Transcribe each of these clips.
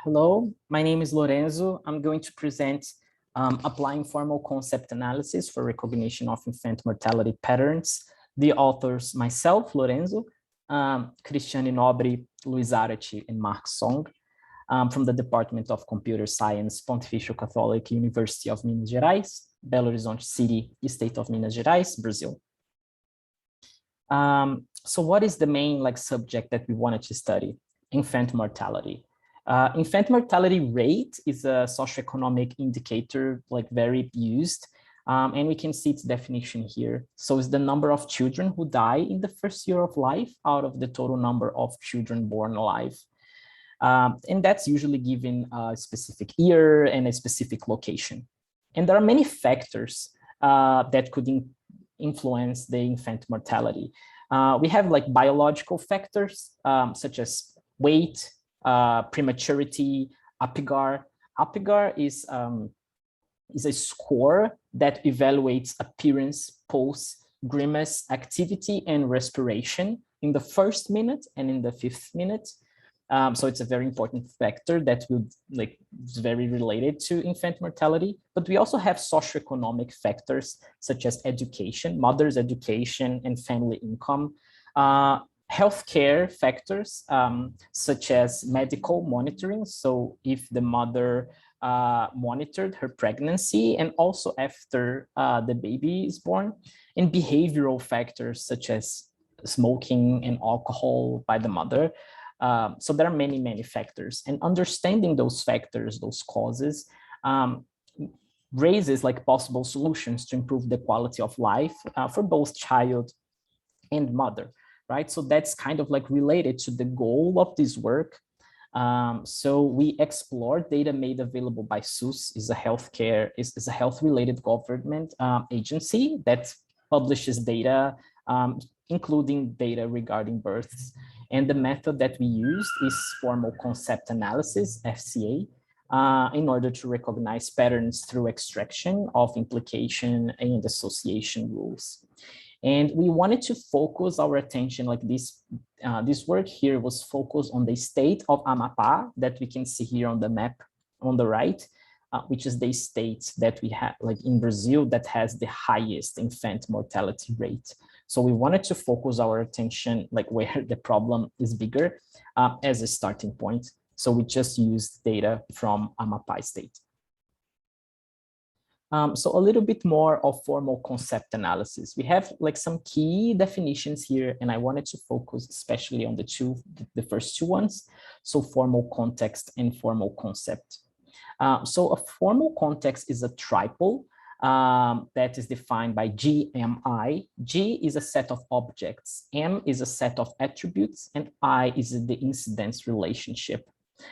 Hello, my name is Lorenzo. I'm going to present applying formal concept analysis for recognition of infant mortality patterns. The authors, myself, Lorenzo, Cristiane Nobre, Luiz Arati, and Mark Song, from the Department of Computer Science, Pontifical Catholic University of Minas Gerais, Belo Horizonte City, State of Minas Gerais, Brazil. So what is the main subject that we wanted to study? Infant mortality. Infant mortality rate is a socioeconomic indicator very used, and we can see its definition here. So it's the number of children who die in the first year of life out of the total number of children born alive. And that's usually given a specific year and a specific location. And there are many factors that could influence the infant mortality. We have biological factors such as weight, prematurity, APGAR. APGAR is a score that evaluates appearance, pulse, grimace, activity, and respiration in the first minute and in the 5th minute. So it's a very important factor that is very related to infant mortality. But we also have socioeconomic factors such as education, mother's education, and family income. Healthcare factors such as medical monitoring. So if the mother monitored her pregnancy and also after the baby is born, and behavioral factors such as smoking and alcohol by the mother. So there are many, many factors, and understanding those factors, those causes, raises possible solutions to improve the quality of life for both child and mother. Right, so that's kind of related to the goal of this work. So we explore data made available by SUS, is a health-related government agency that publishes data, including data regarding births. And the method that we used is formal concept analysis, FCA, in order to recognize patterns through extraction of implication and association rules. And we wanted to focus our attention this work here was focused on the state of Amapá that we can see here on the map on the right, which is the state that we have in Brazil that has the highest infant mortality rate. So we wanted to focus our attention where the problem is bigger as a starting point. So we just used data from Amapá state. So a little bit more of formal concept analysis. We have some key definitions here, and I wanted to focus especially on the first two ones. So formal context and formal concept. So a formal context is a triple that is defined by GMI. G is a set of objects, M is a set of attributes, and I is the incidence relationship.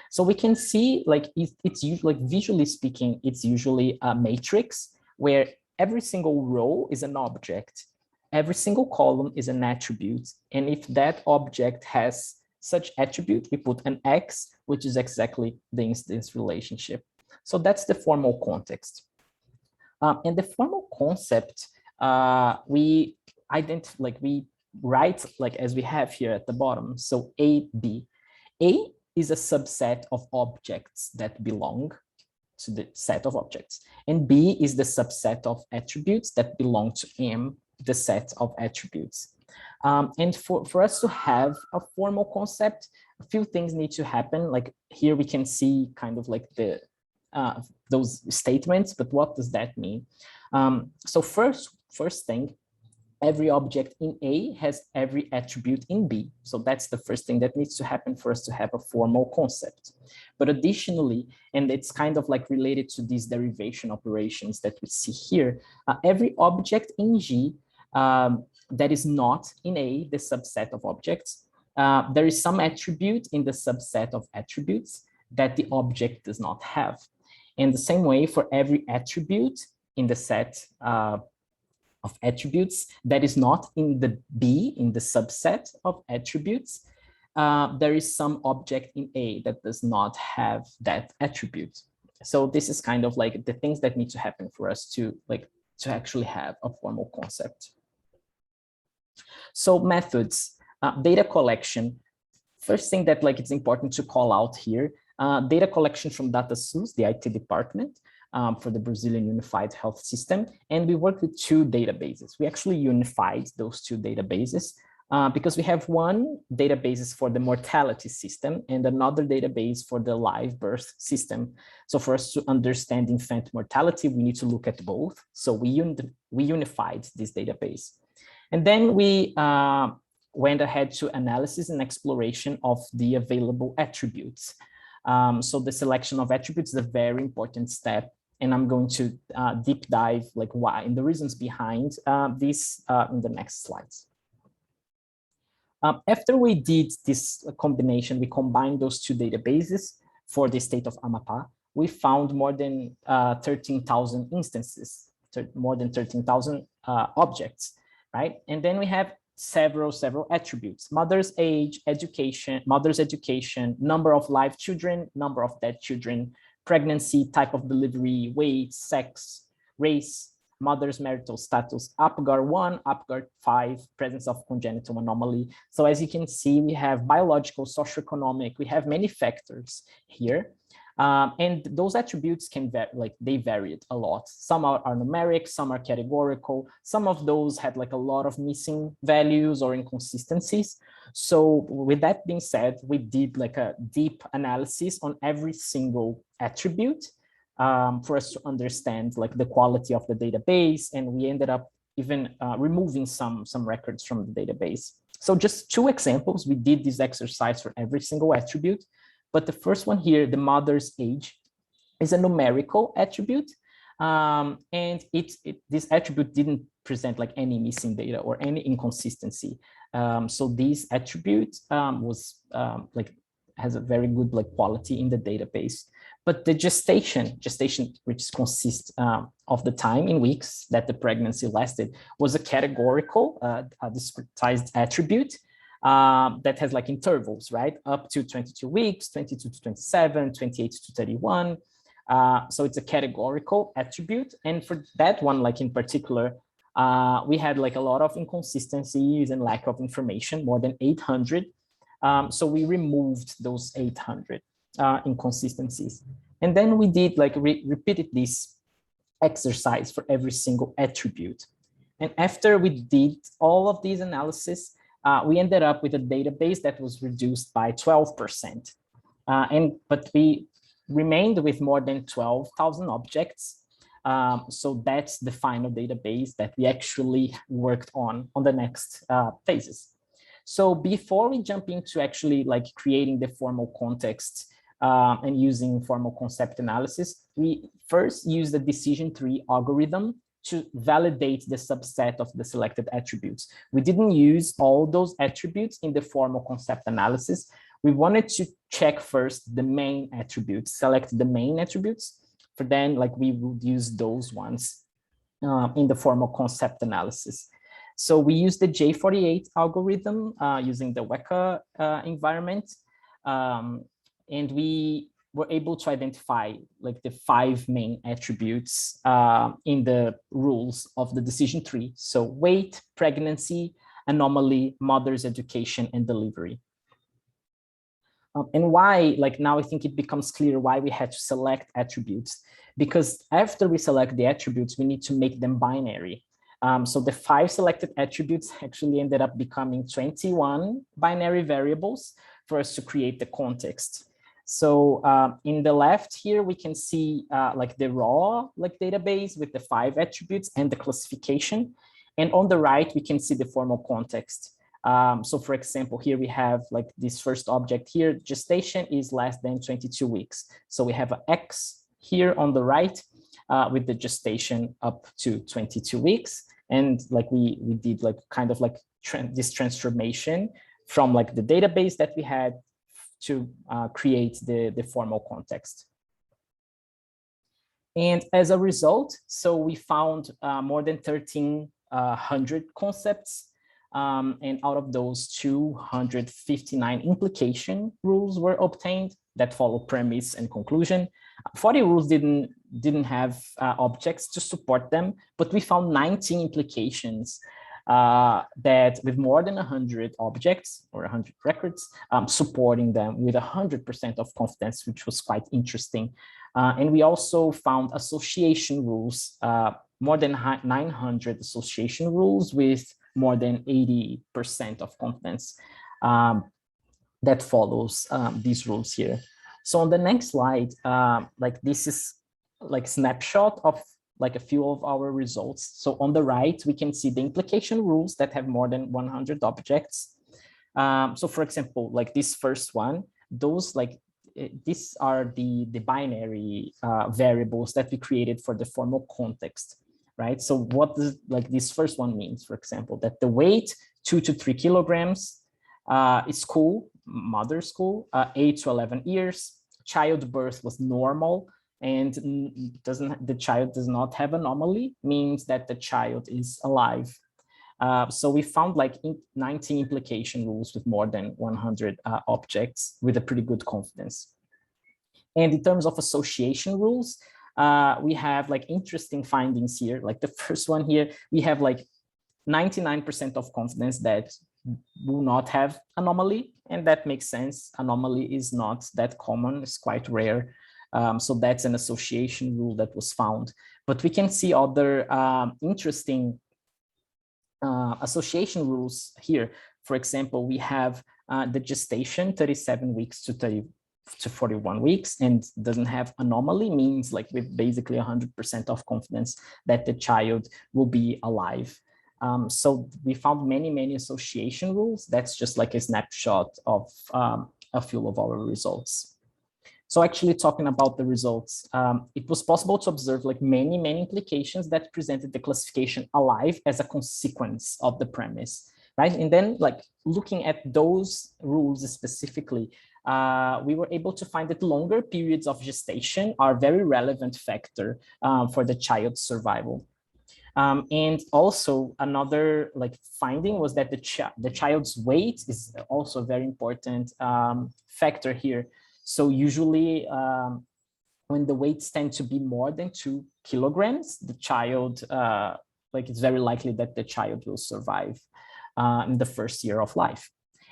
So we can see it's usually visually speaking, it's usually a matrix where every single row is an object, every single column is an attribute. And if that object has such attribute, we put an X, which is exactly the incidence relationship. So that's the formal context. And the formal concept, we write as we have here at the bottom. So A, B. A is a subset of objects that belong to the set of objects. And B is the subset of attributes that belong to M, the set of attributes. And for us to have a formal concept, a few things need to happen. Here we can see kind of those statements, but what does that mean? So first thing, every object in A has every attribute in B. So that's the first thing that needs to happen for us to have a formal concept. But additionally, and it's kind of related to these derivation operations that we see here, every object in G that is not in A, the subset of objects, there is some attribute in the subset of attributes that the object does not have. And the same way for every attribute in the set of attributes that is not in the B, in the subset of attributes, there is some object in A that does not have that attribute. So this is kind of the things that need to happen for us to actually have a formal concept. So methods, data collection. First thing that it's important to call out here, data collection from DataSUS, the IT department, for the Brazilian Unified Health System. And we worked with two databases. We actually unified those two databases because we have one database for the mortality system and another database for the live birth system. So for us to understand infant mortality, we need to look at both. So we unified this database. And then we went ahead to analysis and exploration of the available attributes. So the selection of attributes is a very important step. And I'm going to deep dive like why and the reasons behind this in the next slides. After we did this combination, we combined those two databases for the state of Amapá. We found more than 13,000 instances, more than 13,000 objects, right? And then we have several attributes: mother's age, mother's education, number of live children, number of dead children, pregnancy, type of delivery, weight, sex, race, mother's marital status, APGAR 1, APGAR 5, presence of congenital anomaly. So as you can see, we have biological, socioeconomic, we have many factors here. And those attributes can vary, like they varied a lot. Some are numeric, some are categorical. Some of those had like a lot of missing values or inconsistencies. So with that being said, we did like a deep analysis on every single attribute for us to understand like the quality of the database. And we ended up even removing some records from the database. So just two examples, we did this exercise for every single attribute. But the first one here, the mother's age, is a numerical attribute. And this attribute didn't present like any missing data or any inconsistency. So this attribute has a very good like quality in the database. But the gestation, which consists of the time in weeks that the pregnancy lasted, was a categorical, discretized attribute. That has like intervals, right? Up to 22 weeks, 22 to 27, 28 to 31. So it's a categorical attribute. And for that one, like in particular, we had like a lot of inconsistencies and lack of information, more than 800. So we removed those 800 inconsistencies. And then we did like repeated this exercise for every single attribute. And after we did all of these analysis, we ended up with a database that was reduced by 12%. But we remained with more than 12,000 objects. So that's the final database that we actually worked on the next phases. So before we jump into actually like creating the formal context and using formal concept analysis, we first use the decision tree algorithm to validate the subset of the selected attributes. We didn't use all those attributes in the formal concept analysis. We wanted to check first the main attributes, select the main attributes, for then like we would use those ones in the formal concept analysis. So we used the J48 algorithm using the Weka environment, and we were able to identify like the 5 main attributes in the rules of the decision tree. So weight, pregnancy, anomaly, mother's education, and delivery. And why, like now I think it becomes clear why we had to select attributes, because after we select the attributes, we need to make them binary. So the 5 selected attributes actually ended up becoming 21 binary variables for us to create the context. So in the left here, we can see like the raw like database with the 5 attributes and the classification. And on the right, we can see the formal context. So for example, here we have like this first object here, gestation is less than 22 weeks. So we have an X here on the right with the gestation up to 22 weeks. And like we did like kind of like this transformation from like the database that we had to create the formal context. And as a result, so we found more than 1,300 concepts. And out of those, 259 implication rules were obtained that follow premise and conclusion. 40 rules didn't have objects to support them, but we found 19 implications that with more than 100 objects or 100 records, supporting them with 100% of confidence, which was quite interesting. And we also found association rules, more than 900 association rules with more than 80% of confidence that follows these rules here. So on the next slide, like this is like snapshot of like a few of our results. So on the right, we can see the implication rules that have more than 100 objects. So for example, like this first one, those like these are the binary variables that we created for the formal context, right? So what does like this first one means, for example, that the weight 2 to 3 kilograms, school, mother school, 8 to 11 years, childbirth was normal, and the child does not have anomaly, means that the child is alive. So we found like 19 implication rules with more than 100 objects with a pretty good confidence. And in terms of association rules, we have like interesting findings here. Like the first one here, we have like 99% of confidence that will not have anomaly, and that makes sense. Anomaly is not that common, it's quite rare. So that's an association rule that was found. But we can see other interesting association rules here. For example, we have the gestation 37 weeks to 41 weeks and doesn't have anomaly, means like with basically 100% of confidence that the child will be alive. So we found many association rules. That's just like a snapshot of a few of our results. So actually talking about the results, it was possible to observe like many implications that presented the classification alive as a consequence of the premise, right? And then like looking at those rules specifically, we were able to find that longer periods of gestation are a very relevant factor for the child's survival. And also another like finding was that the child's weight is also a very important factor here. So usually when the weights tend to be more than 2 kilograms, the child, like it's very likely that the child will survive in the first year of life.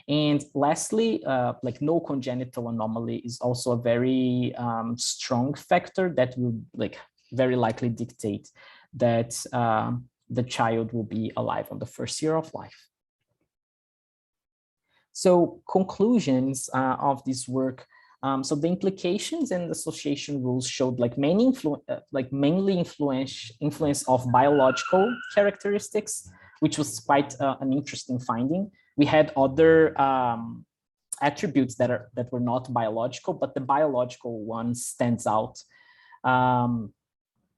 And lastly, like no congenital anomaly is also a very strong factor that will like very likely dictate that the child will be alive on the first year of life. So conclusions of this work. So the implications and association rules showed like mainly influence of biological characteristics, which was quite an interesting finding. We had other attributes that were not biological, but the biological one stands out.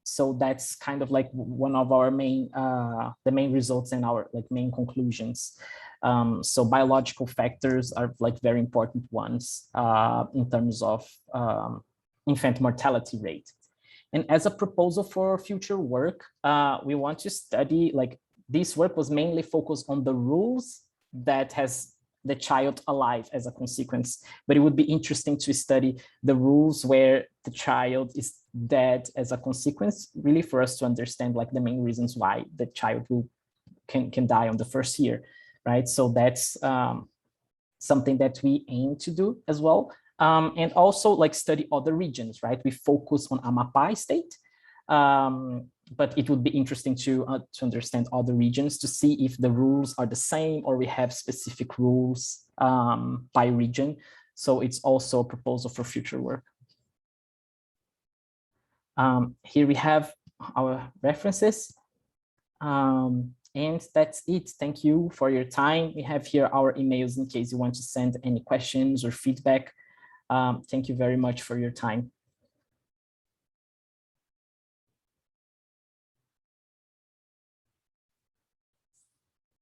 So that's kind of like one of our the main results and our like main conclusions. So biological factors are like very important ones in terms of infant mortality rate. And as a proposal for future work, we want to study, like this work was mainly focused on the rules that has the child alive as a consequence, but it would be interesting to study the rules where the child is dead as a consequence, really for us to understand like the main reasons why the child can die on the first year, right? So that's something that we aim to do as well. And also like study other regions, right? We focus on Amapá state, but it would be interesting to understand other regions to see if the rules are the same or we have specific rules by region. So it's also a proposal for future work. Here we have our references. And that's it. Thank you for your time. We have here our emails in case you want to send any questions or feedback. Thank you very much for your time.